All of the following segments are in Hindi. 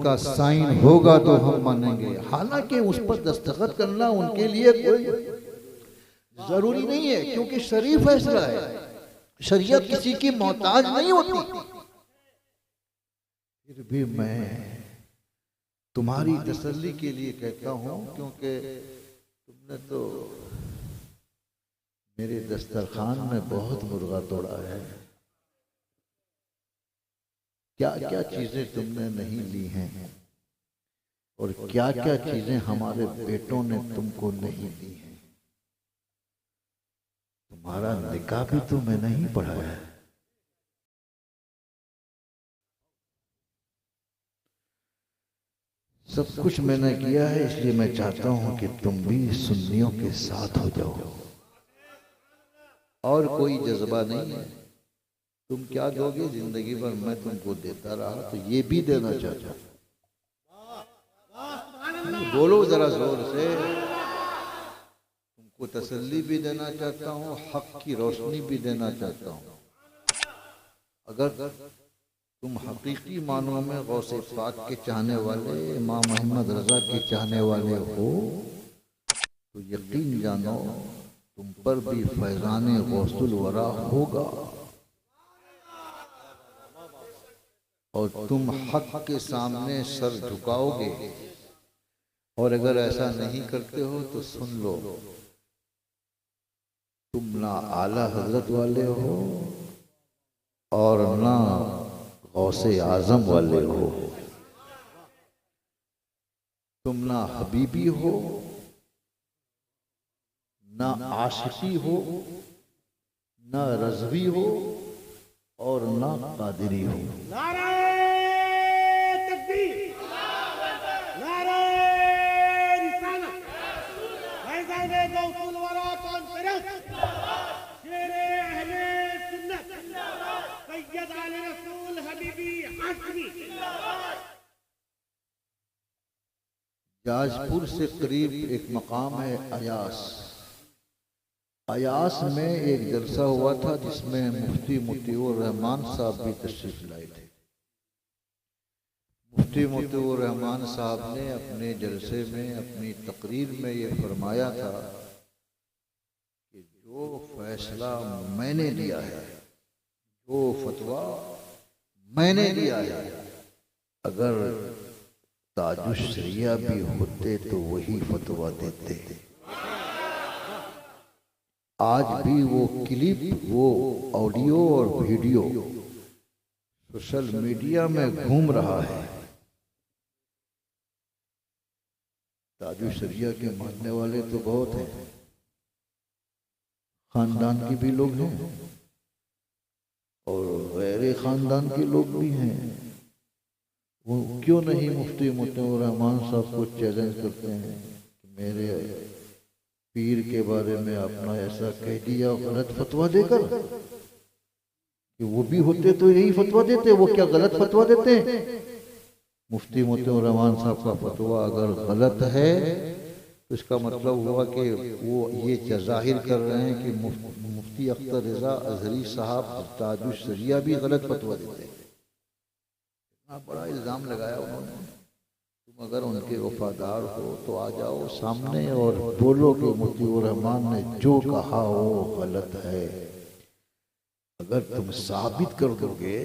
का साइन होगा तो हम मानेंगे। हालांकि उस पर दस्तखत करना उनके लिए कोई जरूरी नहीं है, क्योंकि शरीफ फैसला है, शरीयत किसी की मोहताज नहीं होती। फिर भी मैं तुम्हारी तसल्ली के लिए कहता हूं, क्योंकि तुमने तो मेरे दस्तरखान में बहुत मुर्गा तोड़ा है। क्या क्या चीजें तुमने नहीं ली हैं और क्या क्या चीजें हमारे बेटों ने तुमको नहीं दी हैं। तुम्हारा निकाह भी तो मैं नहीं पढ़ाया। सब कुछ मैंने किया है, इसलिए मैं चाहता हूं कि तुम भी सुन्नियों के साथ हो जाओ। और कोई जज्बा नहीं है। तुम क्या दोगे जिंदगी भर मैं तुमको देता रहा तो ये भी देना चाहता हूं। बोलो जरा जोर से। तुमको तसल्ली भी देना चाहता हूँ, हक की रोशनी भी देना चाहता हूँ। अगर तुम हकीकी मानों में गौसे पाक के चाहने वाले, इमाम मोहम्मद रजा के चाहने वाले हो तो यकीन जानो तुम पर भी फैजाने गौसुल वरा होगा। और तुम हक के सामने सर झुकाओगे। और अगर ऐसा नहीं करते हो तो सुन लो, तुम ना आला हजरत वाले हो और ना गौसे आजम वाले हो। तुम ना हबीबी हो, ना आशिकी हो, ना रज़वी हो और ना कादिरी हो। जाजपुर से करीब एक मकाम है अयास। अयास में एक जलसा हुआ था जिसमें मुफ्ती मोतीउर रहमान साहब भी तशरीफ लाए थे। मुफ्ती मोतीउर रहमान साहब ने अपने जलसे में, अपनी तकरीर में ये फरमाया था कि जो फैसला मैंने लिया है, जो फतवा मैंने लिया है, अगर ताजुश्शरिया भी होते तो वही फतवा देते। आज भी वो क्लिप, वो ऑडियो और वीडियो सोशल मीडिया में घूम रहा है। ताजुश्शरिया के मानने वाले तो बहुत हैं, खानदान के भी लोग हैं और गैर खानदान के लोग भी हैं। वो क्यों नहीं मुफ्ती मोतीउर रहमान साहब को चैलेंज करते हैं कि मेरे पीर के बारे में आपने ऐसा कह दिया गलत फतवा देकर, कि वो भी होते तो यही फतवा देते, वो क्या गलत फतवा देते हैं। मुफ्ती मोतीउर रहमान साहब का फतवा अगर गलत है तो इसका मतलब हुआ कि वो ये जाहिर कर रहे हैं कि मुफ्ती अख्तर रजा अजहरी साहब ताजुश्शरिया भी गलत फतवा देते हैं। बड़ा इल्ज़ाम लगाया उन्होंने। तुम अगर उनके वफादार हो तो आ जाओ सामने और बोलो कि मोतीउर रहमान ने जो कहा वो गलत है। अगर तुम साबित कर दोगे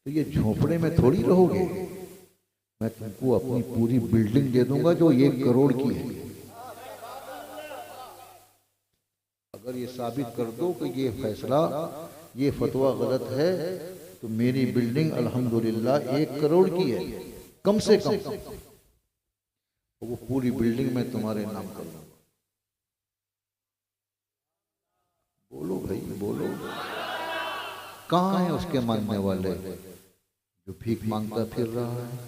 तो ये झोपड़े में थोड़ी रहोगे। मैं तुमको अपनी पूरी बिल्डिंग दे दूंगा जो 1 करोड़ की है। अगर ये साबित कर दो कि ये फैसला, ये फतवा गलत है तो मेरी बिल्डिंग अल्हम्दुलिल्लाह 1 करोड़ की है कम से कम। वो पूरी बिल्डिंग में तुम्हारे नाम कर दूंगा। बोलो भाई बोलो। कहाँ है उसके मानने वाले जो भीख मांगता फिर रहा है,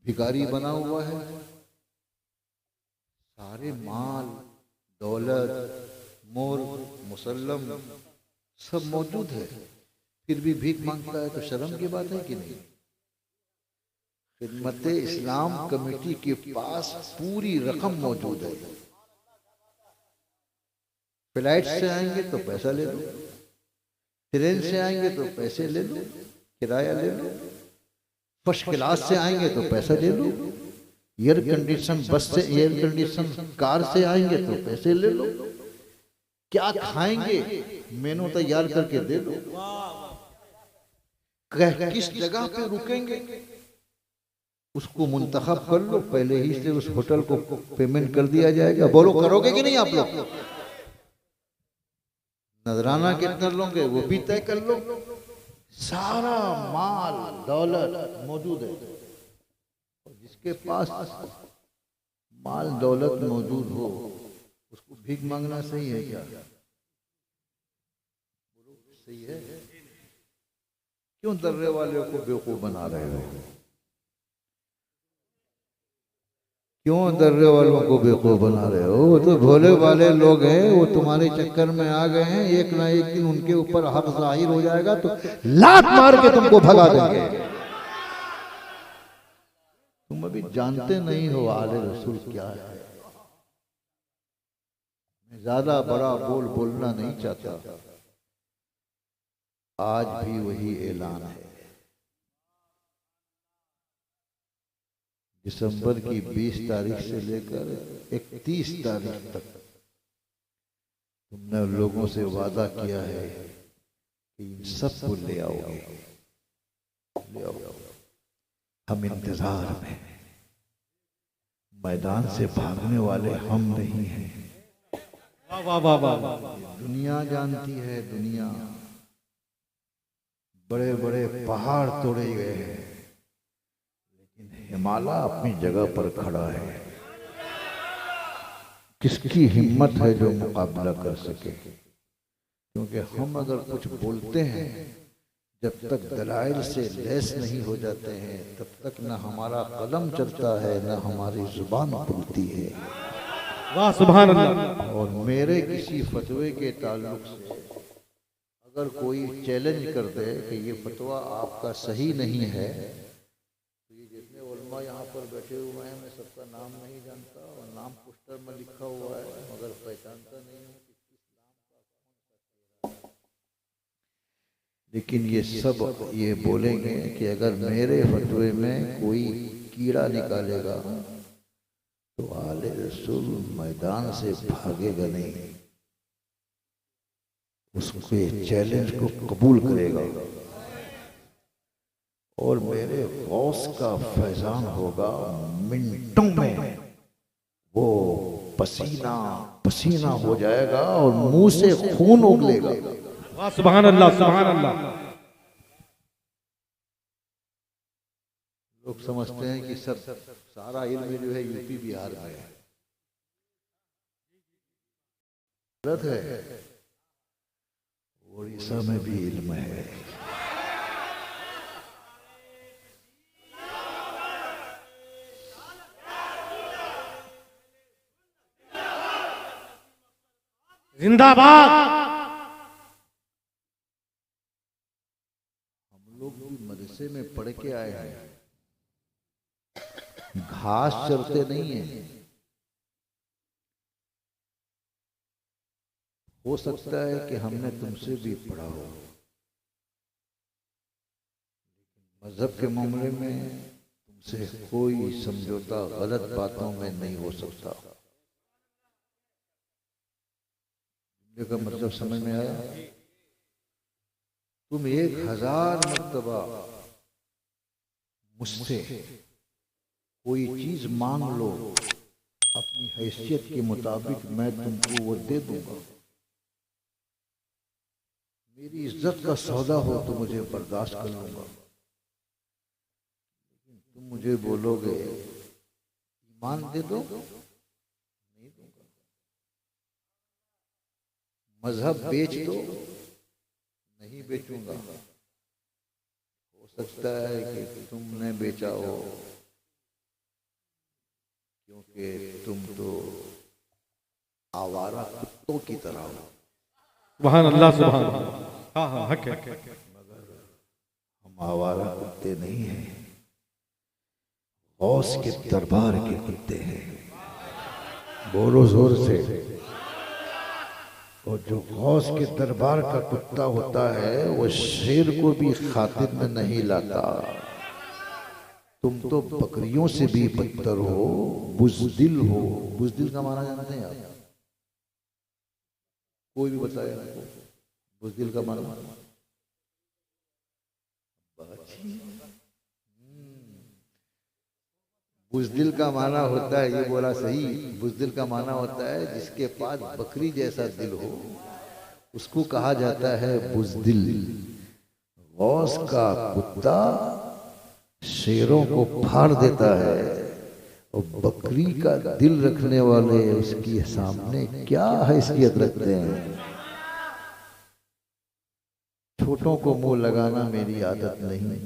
भिखारी बना हुआ है। सारे माल दौलत मुल्क मुसल्लम सब मौजूद है, फिर भी भीख मांगता है तो शर्म की बात है कि नहीं। खिदमत इस्लाम कमेटी के पास पूरी रकम मौजूद है। फ्लाइट से आएंगे तो पैसा ले लो, ट्रेन से आएंगे तो पैसे ले लो, किराया ले लो, फर्स्ट क्लास से आएंगे तो पैसा दे लो, एयर कंडीशन बस से, एयर कंडीशन कार से आएंगे तो पैसे ले लो, क्या खाएंगे मेनू तैयार करके दे दो, किस जगह पे रुकेंगे उसको मुंतखब कर लो, पहले ही से उस होटल को पेमेंट कर दिया जाएगा। बोलो करोगे कि नहीं आप लोग? नजराना कितना लोगे वो भी तय कर लो। सारा माल दौलत मौजूद है, जिसके पास माल दौलत मौजूद हो उसको भीख मांगना सही है क्या? सही है? क्यों दर्रे वाले को बेवकूफ बना रहे हो? क्यों दर्रे वालों को बेवकूफ बना रहे हो? वो तो भोले वाले लोग हैं, वो तुम्हारे चक्कर में आ गए हैं। एक ना एक दिन उनके ऊपर हक जाहिर हो जाएगा तो लात मार के तुमको भगा देंगे। तुम अभी जानते नहीं हो आले रसूल क्या है। मैं ज्यादा बड़ा बोलना नहीं चाहता। आज भी वही ऐलान है, दिसंबर की 20 तारीख से लेकर 31 तारीख तक तुमने लोगों से वादा किया है कि इन सबको ले आओगे, ले आओ। हम इंतजार में, मैदान से भागने वाले हम नहीं हैं। वाह वाह वाह वाह। दुनिया जानती है, दुनिया बड़े बड़े पहाड़ तोड़े गए हैं, लेकिन हिमालय अपनी जगह पर खड़ा है। किसकी हिम्मत है जो मुकाबला कर सके? क्योंकि हम अगर कुछ बोलते हैं, जब तक दलाइल से लैस नहीं हो जाते हैं तब तक न हमारा कलम चलता है न हमारी जुबान खुलती है। वाह सुभान अल्लाह। और मेरे किसी फतवे के ताल्लुक से अगर कोई चैलेंज कर दे कि ये फतवा आपका सही नहीं है, तो ये जितने उलमा यहाँ पर बैठे हुए हैं, मैं सबका नाम नहीं जानता और नाम पोस्टर में लिखा हुआ है मगर पहचानता नहीं हूँ कि किस नाम का, लेकिन ये सब ये बोलेंगे कि अगर मेरे फतवे में कोई कीड़ा निकालेगा तो आले रसूल मैदान से भागेगा नहीं, उसके चैलेंज को कबूल करेगा और मेरे गौस का फैजान होगा। मिनटों में वो पसीना पसीना हो जाएगा और मुंह से खून उगलेगा। वाह सुभान अल्लाह सुभान अल्लाह। लोग समझते हैं कि सब सारा इल्म जो है यूपी बिहार में है, गलत है। उड़ीसा में भी इल्म है। जिंदाबाद। हम लोग भी मदरसे में पढ़ के आए हैं, घास चरते नहीं है। हो सकता है कि हमने तुमसे भी पढ़ा हो, मजहब के मामले में तुमसे कोई समझौता गलत बातों में नहीं हो सकता। का मतलब समझ में आया? तुम 1000 मर्तबा मुझसे कोई चीज मांग लो, अपनी हैसियत के मुताबिक मैं तुमको वो दे दूंगा। मेरी इज्जत का सौदा हो तो मुझे बर्दाश्त कर लूंगा, लेकिन तुम मुझे बोलोगे ईमान दे दो, नहीं दूंगा। मजहब बेच दो, नहीं बेचूंगा। हो सकता है कि तुमने बेचा हो, क्योंकि तुम तो आवारा कुत्तों की तरह हो। सुभान अल्लाह सुभान अल्लाह। हाँ हाँ हक है। मगर हम आवारा कुत्ते नहीं हैं, गौस के दरबार के कुत्ते हैं। बोलो जोर से। और जो गौस के दरबार का कुत्ता होता है वो शेर को भी खातिर में नहीं लाता। तुम तो बकरियों से भी बदतर हो, बुज़दिल हो। बुज़दिल का माना जानते हैं आप? कोई भी बताया आपको बुज़दिल का माना? बुज़दिल का माना होता है, ये बोला सही, बुज़दिल का माना होता है जिसके पास बकरी जैसा दिल हो, उसको कहा जाता है बुज़दिल। गौस का कुत्ता शेरों को फाड़ देता है और बकरी का दिल रखने वाले उसके सामने क्या हैसियत रखते हैं। छोटों को मुंह लगाना मेरी आदत नहीं,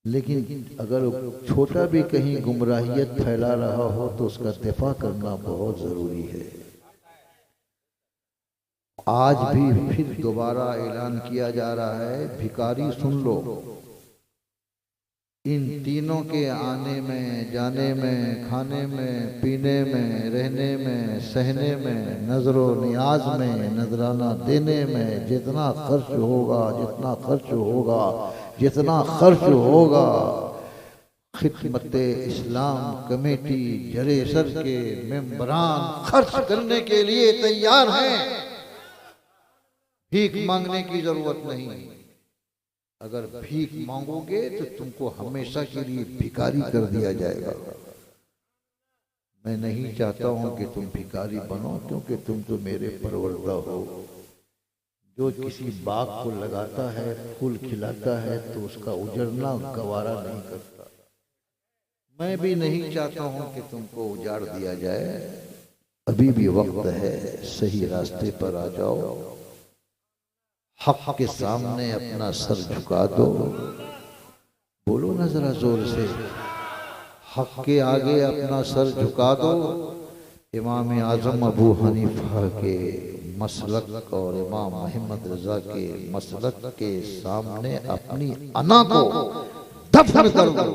लेकिन अगर छोटा भी कहीं गुमराहियत फैला रहा हो तो उसका दिफा करना बहुत जरूरी है। आज भी फिर दोबारा ऐलान किया जा रहा है, भिखारी सुन लो, इन तीनों के आने में, जाने में, खाने में, पीने में, रहने में, सहने में, नजरो नियाज में, नजराना देने में जितना खर्च होगा, जितना खर्च होगा, जितना खर्च होगा, खिदमत इस्लाम कमेटी जरेसर के मेंबरान खर्च करने के लिए तैयार हैं। भीख मांगने की जरूरत नहीं। अगर भीख मांगोगे तो तुमको हमेशा के लिए भिखारी कर दिया जाएगा। मैं नहीं चाहता हूं कि तुम भिखारी बनो, क्योंकि तुम तो मेरे परवरदा हो। जो किसी बाग को लगाता है, फूल खिलाता है, तो उसका उजड़ना गवारा नहीं करता। मैं भी नहीं चाहता हूं कि तुमको उजाड़ दिया जाए। अभी भी वक्त है, सही रास्ते पर आ जाओ, हक के सामने अपना सर झुका दो। बोलो ना जरा जोर से, हक के आगे अपना सर झुका दो। इमाम आजम अबू हनीफा के मसलक और इमाम अहमद रजा के मसलक के सामने अपनी अना को दफन कर दो।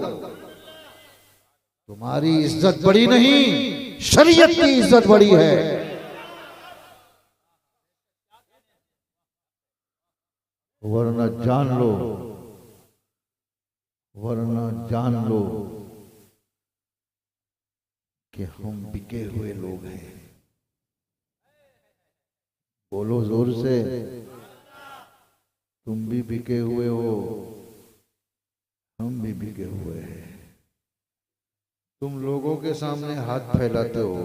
तुम्हारी इज्जत बड़ी नहीं, शरीयत की इज्जत बड़ी है। वरना जान लो, वरना जान लो कि हम बिके हुए लोग हैं। बोलो जोर से, तुम भी बिके हुए हो, हम भी बिके हुए हैं। तुम लोगों के सामने हाथ फैलाते हो,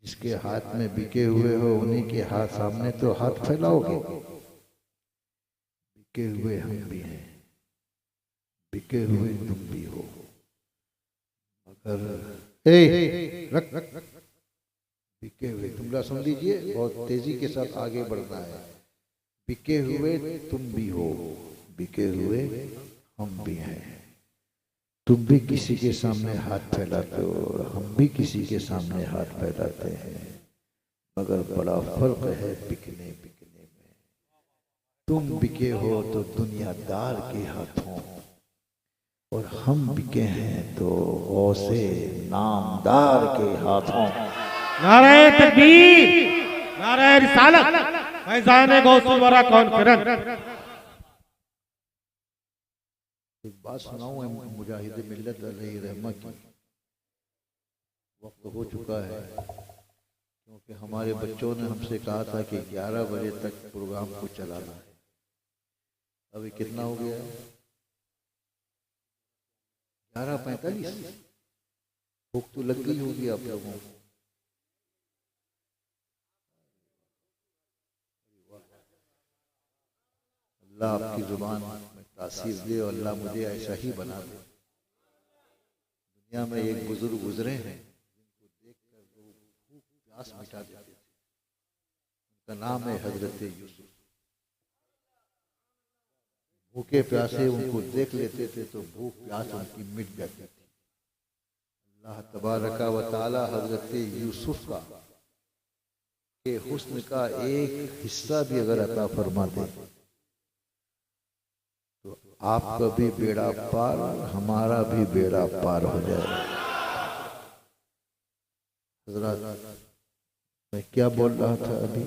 जिसके हाथ में बिके हुए हो उन्हीं के हाथ सामने तो हाथ फैलाओगे। बिके हुए हम भी हैं, बिके हुए तुम भी हो। मगर रख बिके हुए, तुम लोग सुन लीजिए, बहुत तेजी के साथ आगे बढ़ना है। बिके हुए तुम भी हो, बिके हुए हम भी हैं। तुम भी किसी के सामने हाथ फैलाते हो और हम भी किसी के सामने हाथ फैलाते हैं, मगर बड़ा फर्क है बिकने बिकने में। तुम बिके हो तो दुनियादार के हाथों, और हम बिके हैं तो गौसे नामदार के हाथों। नारे तकबीर, नारे रिसालत, फैज़ान गौसुल वरा कौन करन। एक बात सुनाऊं है मुजाहिद मिल्लत अलैहि रहमा की। वक्त हो चुका है, क्योंकि हमारे बच्चों ने हमसे कहा था कि 11 बजे तक प्रोग्राम को चलाना है। अभी कितना हो गया? 11:45। भूख तो लग गई होगी आप लोगों को। अल्लाह आपकी जुबान में तासीर दे और अल्लाह मुझे ऐसा ही बना दे। दुनिया में एक बुजुर्ग गुजरे हैं जिनको देखकर लोग भूख प्यास मिटा देते थे। उनका नाम है हजरत यूसुफ। भूखे प्यासे उनको देख लेते थे तो भूख प्यास उनकी मिट जाती थी। अल्लाह तबारका व तआला हजरत यूसुफ का के हुस्न का एक हिस्सा भी अगर अता फरमा दे तो आपका भी बेड़ा पार, हमारा भी बेड़ा पार हो जाए। हजरत, मैं क्या बोल रहा था अभी?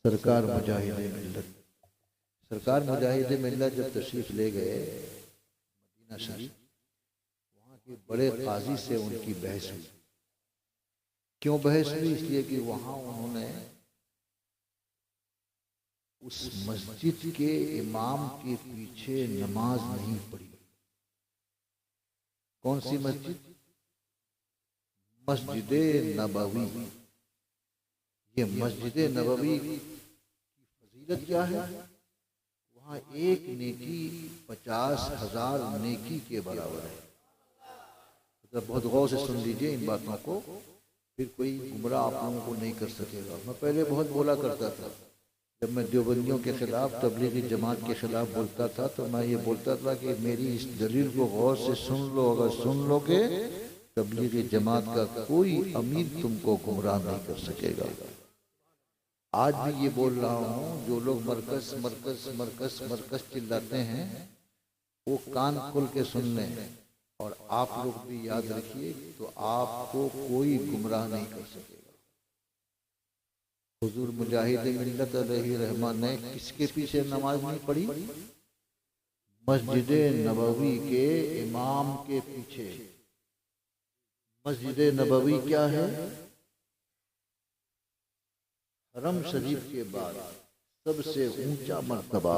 सरकार मुजाहिद मिल्लत, सरकार मुजाहिद मिल्लत जब तशरीफ ले गए मदीना शरीफ, वहाँ के बड़े काजी से उनकी बहस हुई। क्यों बहस हुई? इसलिए कि वहाँ उन्होंने उस मस्जिद के इमाम के पीछे नमाज नहीं पढ़ी। कौन सी मस्जिद? मस्जिद नबवी। ये मस्जिद नबवी की फजीलत क्या है? वहाँ एक नेकी 50,000 नेकी के बराबर है। मतलब बहुत गौर से सुन लीजिए इन बातों को, फिर कोई गुमराह आप लोगों को नहीं कर सकेगा। मैं पहले बहुत बोला करता था, जब मैं देवबंदियों के खिलाफ, तबलीगी जमात के खिलाफ बोलता था, तो मैं ये बोलता था कि मेरी इस दलील को गौर से सुन लो। अगर सुन लोगे, तबलीगी जमात का कोई अमीर तुमको गुमराह नहीं कर सकेगा। आज भी ये बोल रहा हूँ, जो लोग मरकज मरकज मरकज मरकज चिल्लाते हैं, वो कान खोल के सुन लें। और आप लोग भी याद रखिए, तो आपको कोई गुमराह नहीं कर सकेगा। हुजूर मुजाहिद मिल्लत अलैहि रहमान ने किसके पीछे नमाज नहीं पढ़ी? मस्जिद नबवी के इमाम के पीछे। मस्जिद नबवी क्या है? हरम शरीफ के बाद सबसे ऊंचा मर्तबा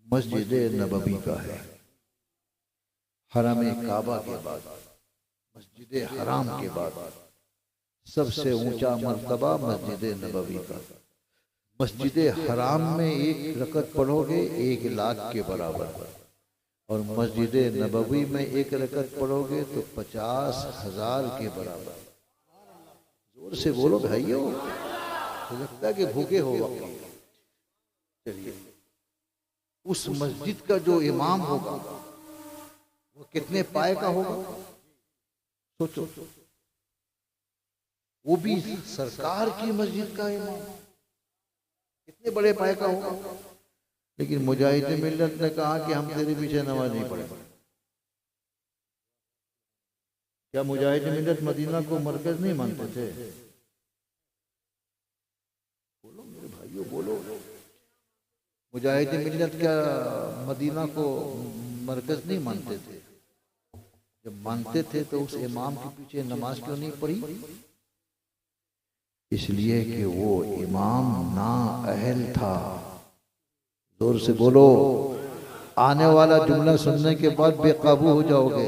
मस्जिद नबवी का है। हरम काबा के बाद, मस्जिद हराम के बाद सबसे ऊंचा मर्तबा मस्जिद नबवी का। मस्जिद हराम में एक रकत पढ़ोगे 1 लाख के बराबर, और मस्जिद नबवी में एक रकत पढ़ोगे तो 50,000 के बराबर। जोर से बोलो भाइयों, तो लगता है कि भूखे हो। चलिए, उस मस्जिद का जो इमाम होगा वो कितने पाए का होगा? सोचो, वो भी सरकार की मस्जिद का इमाम, कितने बड़े पाए का होगा। लेकिन मुजाहिद मिल्लत ने कहा कि हम तेरे पीछे नमाज नहीं पढ़ेंगे। क्या मुजाहिद मिल्लत मदीना को मरकज नहीं मानते थे? बोलो मेरे भाइयों, बोलो। मुजाहिद मिल्लत क्या मदीना को मरकज नहीं मानते थे? जब मानते थे तो उस इमाम के पीछे नमाज क्यों नहीं पढ़ी? इसलिए कि वो इमाम ना अहल था। जोर से बोलो, आने वाला जुमला सुनने के बाद बेकाबू हो जाओगे।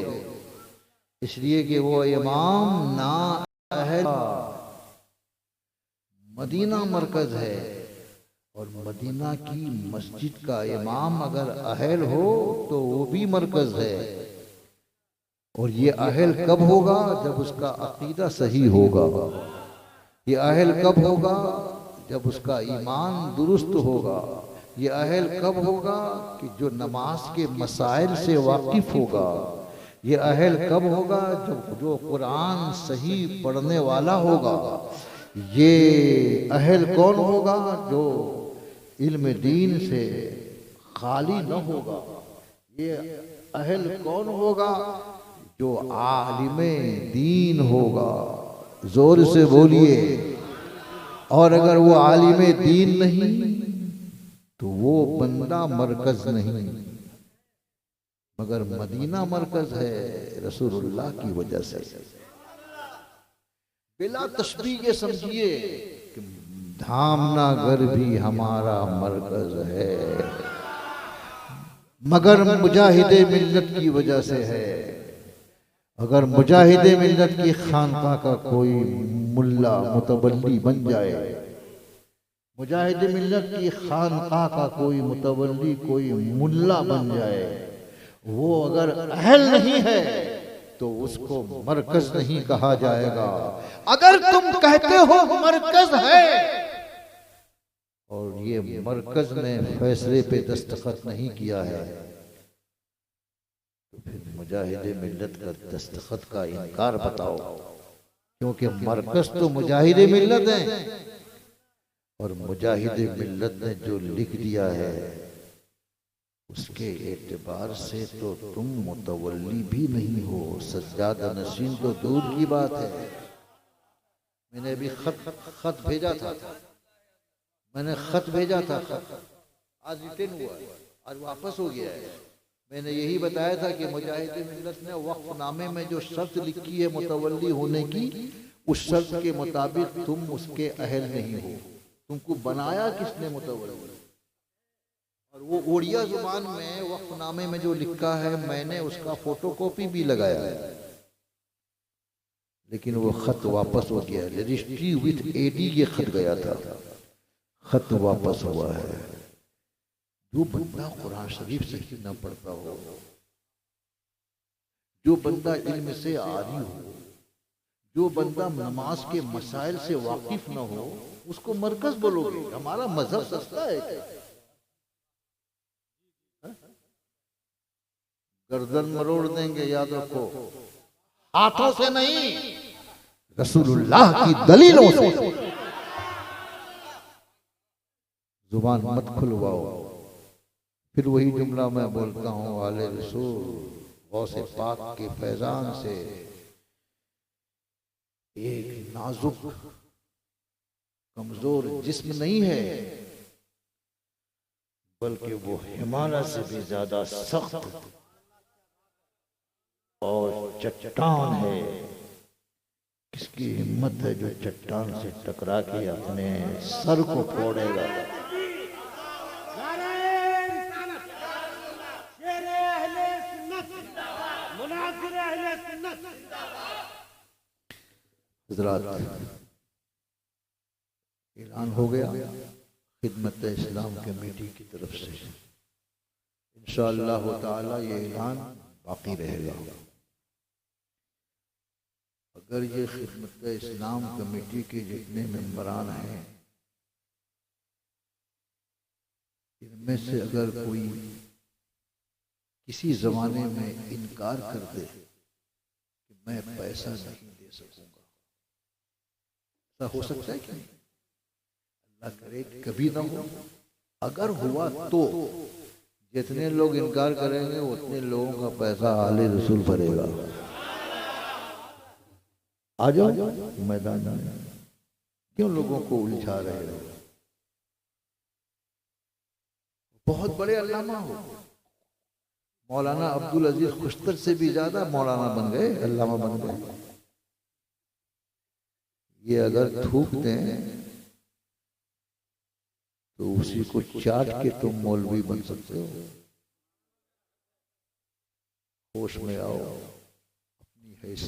इसलिए कि वो इमाम ना अहल था। मदीना मरकज है, और मदीना की मस्जिद का इमाम अगर अहल हो तो वो भी मरकज है। और ये अहल कब होगा? जब उसका अकीदा सही होगा। ये अहल कब होगा? जब उसका ईमान दुरुस्त होगा। ये अहल कब होगा? कि जो नमाज के मसाइल से वाकिफ होगा। ये अहल कब होगा? जब जो कुरान सही पढ़ने वाला होगा। ये अहल कौन होगा? जो इल्म दीन से खाली न होगा। ये अहल कौन होगा? जो आलिमे दीन होगा। जोर से बोलिए। और अगर वो आलिमे दीन नहीं तो वो बंदा मरकज नहीं। मगर मदीना मरकज है रसूलुल्लाह की वजह से। बिला तशबीह ये समझिए कि धामना घर भी हमारा मरकज है, मगर मुजाहिदे मिल्लत की वजह से है। अगर मुजाहिदे मिल्लत की खानका का कोई मुल्ला मुतवल्ली बन जाए, मुजाहिदे मिल्लत की खानका का कोई मुतवल्ली, कोई मुल्ला बन जाए, वो अगर अहल नहीं है तो उसको मरकज नहीं कहा जाएगा। अगर तुम कहते हो मरकज है और ये मरकज ने फैसले पे दस्तखत नहीं किया है, तो फिर मुजाहिदे मिल्लत का दस्तखत का इनकार बताओ। क्योंकि मरकज तो मुजाहिदे मिल्लत है, और मुजाहिदे मिल्लत ने जो लिख दिया है उसके एतबार से तो तुम मुतवल्ली भी नहीं हो, सज्जादा नशीन तो दूर की बात है। मैंने अभी खत भेजा था, मैंने खत भेजा था, आज रिटर्न हुआ, आज वापस हो गया है। मैंने यही बताया था कि मुजाहिद मिल्लत ने वक्फनामे में जो शर्त लिखी है मुतवल्ली होने की, उस शर्त के मुताबिक तुम उसके अहल नहीं हो। तुमको बनाया किसने मुतवल्ली? और वो उड़िया जुबान में वक्फनामे में जो लिखा है, मैंने उसका फोटोकॉपी भी लगाया है, लेकिन वो खत वापस हो गया। रजिस्ट्री विथ एडी ये खत गया था, खत वापस हुआ है। जो बंदा कुरान शरीफ से ही न पढ़ता हो, जो बंदा इल्म से आदी हो, जो बंदा नमाज के मसाइल से वाकिफ न हो, उसको मरकज बोलोगे? हमारा मजहब सस्ता है क्या? गर्दन मरोड़ देंगे, याद रखो, हाथों से नहीं, रसूलुल्लाह की दलीलों से। जुबान मत खुलवाओ। फिर वही जुमला मैं बोलता हूँ, वाले रसूल गौसे पाक के फैजान से एक नाजुक कमजोर जिस्म नहीं है, बल्कि वो हिमालय से भी ज्यादा सख्त और चट्टान है। किसकी हिम्मत है जो चट्टान से टकरा के अपने सर को फोड़ेगा? हज़रात, ऐलान हो गया खिदमत इस्लाम कमेटी की तरफ से। इंशाअल्लाह ताला ये ऐलान बाकी रहेगा। अगर ये खिदमत इस्लाम कमेटी के जितने मेंबरान हैं, इनमें से अगर कोई किसी जमाने में इनकार कर दे कि मैं पैसा नहीं दे सकूंगा, ऐसा हो सकता है कि नहीं? अल्लाह करे कभी ना हो। अगर हुआ तो जितने लोग इनकार करेंगे उतने लोगों का पैसा आले रसूल भरेगा। आ जाओ मैदान में, क्यों लोगों को उलझा रहे हो? बहुत बड़े अल्लामा हो, मौलाना अब्दुल अजीज खुश्तर से भी ज्यादा मौलाना बन गए, अल्लामा बन गए। ये अगर थूक दें तो उसी को चाट के तुम मौलवी बन सकते हो। होश में आओ।